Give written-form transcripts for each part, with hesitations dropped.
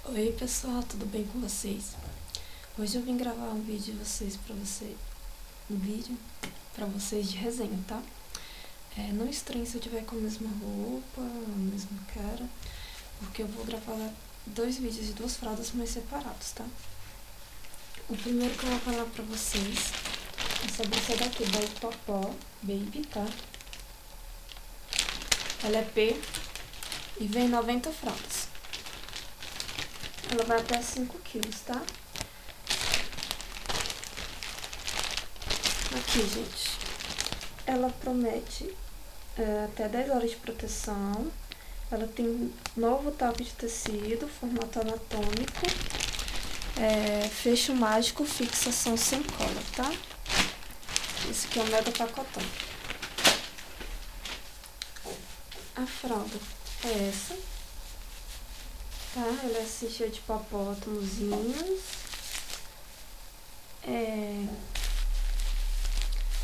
Oi pessoal, tudo bem com vocês? Hoje eu vim gravar um vídeo pra vocês de resenha, tá? Não estranhe se eu tiver com a mesma roupa, a mesma cara, porque eu vou gravar dois vídeos de duas fraldas mais separados, tá? O primeiro que eu vou falar pra vocês é sobre essa daqui da Popó Baby, tá? Ela é P e vem 90 fraldas. Ela vai até 5 quilos, tá? Aqui, gente, ela promete até 10 horas de proteção. Ela tem novo type de tecido, formato anatômico, fecho mágico, fixação sem cola, tá? Esse aqui é o mega pacotão. A fralda é essa, tá? Ela é assim, cheia de papótomozinhos.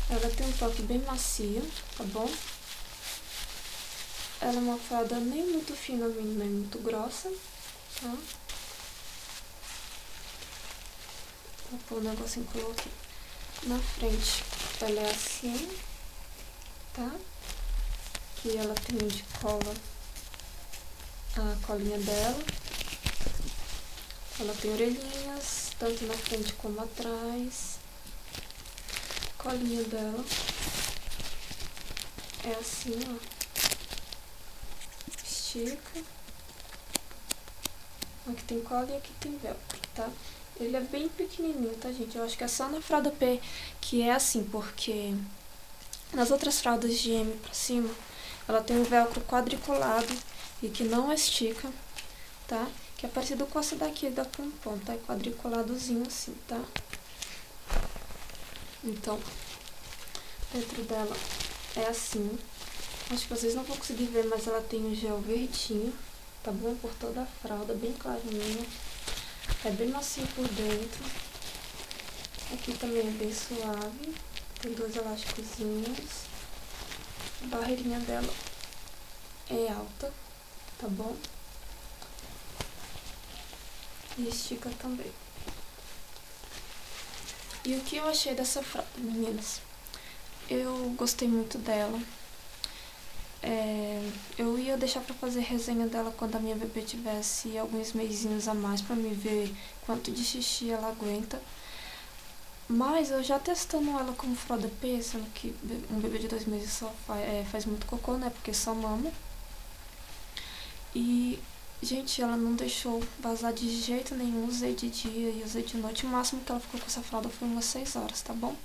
Ela tem um toque bem macio, tá bom? Ela é uma fralda nem muito fina, nem muito grossa, tá? Vou pôr o negocinho que eu coloquei. Na frente, ela é assim, tá? Aqui ela tem de cola a colinha dela. Ela tem orelhinhas, tanto na frente como atrás. A colinha dela é assim, ó. Estica. Aqui tem cola e aqui tem velcro, tá? Ele é bem pequenininho, tá, gente? Eu acho que é só na fralda P que é assim, porque nas outras fraldas de M pra cima, ela tem um velcro quadriculado e que não estica, tá? Que é parecido com essa daqui da Pompom, tá? É quadriculadozinho assim, tá? Então, dentro dela é assim. Acho que vocês não vão conseguir ver, mas ela tem um gel verdinho, tá bom? Por toda a fralda, bem clarinho. É bem macio por dentro. Aqui também é bem suave. Tem dois elásticozinhos. A barreirinha dela é alta, tá bom? E estica também. E o que eu achei dessa fralda, meninas? Eu gostei muito dela. Eu ia deixar pra fazer resenha dela quando a minha bebê tivesse alguns mesinhos a mais pra me ver quanto de xixi ela aguenta. Mas eu já testando ela como fralda P, sendo que um bebê de 2 meses só faz muito cocô, né? Porque só mama. E, gente, ela não deixou vazar de jeito nenhum. Usei de dia e usei de noite. O máximo que ela ficou com essa fralda foi umas 6 horas, tá bom?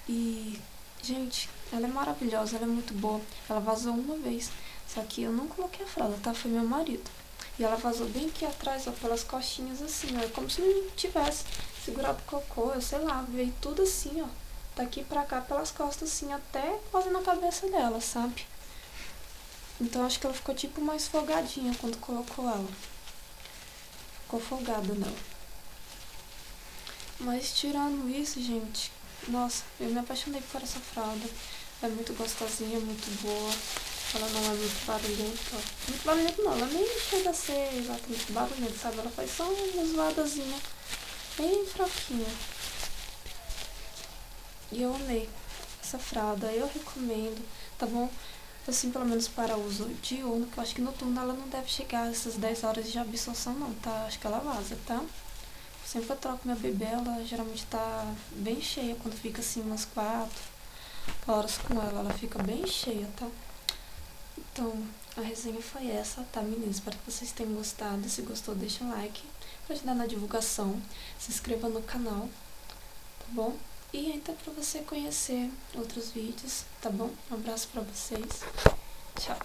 E, gente, ela é maravilhosa, ela é muito boa. Ela vazou uma vez, só que eu não coloquei a fralda, tá? Foi meu marido. E ela vazou bem aqui atrás, ó, pelas costinhas assim, ó. É como se não tivesse segurado cocô, eu sei lá, veio tudo assim, ó. Daqui pra cá, pelas costas, assim, até quase na cabeça dela, sabe? Então acho que ela ficou tipo mais folgadinha quando colocou ela. Ficou folgada nela. Mas tirando isso, gente, nossa, eu me apaixonei por essa fralda. É muito gostosinha, muito boa. Ela não é muito barulhenta, ó. Muito barulhenta não, ela nem chega a ser exatamente barulhenta, sabe? Ela faz só uma zoadazinha bem fraquinha. E eu amei essa fralda, eu recomendo, tá bom? Assim, pelo menos para uso diurno, que eu acho que noturno ela não deve chegar a essas 10 horas de absorção não, tá? Acho que ela vaza, tá? Sempre eu troco minha bebê, ela geralmente tá bem cheia, quando fica assim umas 4 horas com ela fica bem cheia, tá? Então, a resenha foi essa, tá, meninas? Espero que vocês tenham gostado. Se gostou, deixa um like pra ajudar na divulgação. Se inscreva no canal, tá bom? E entra pra você conhecer outros vídeos, tá bom? Um abraço pra vocês. Tchau.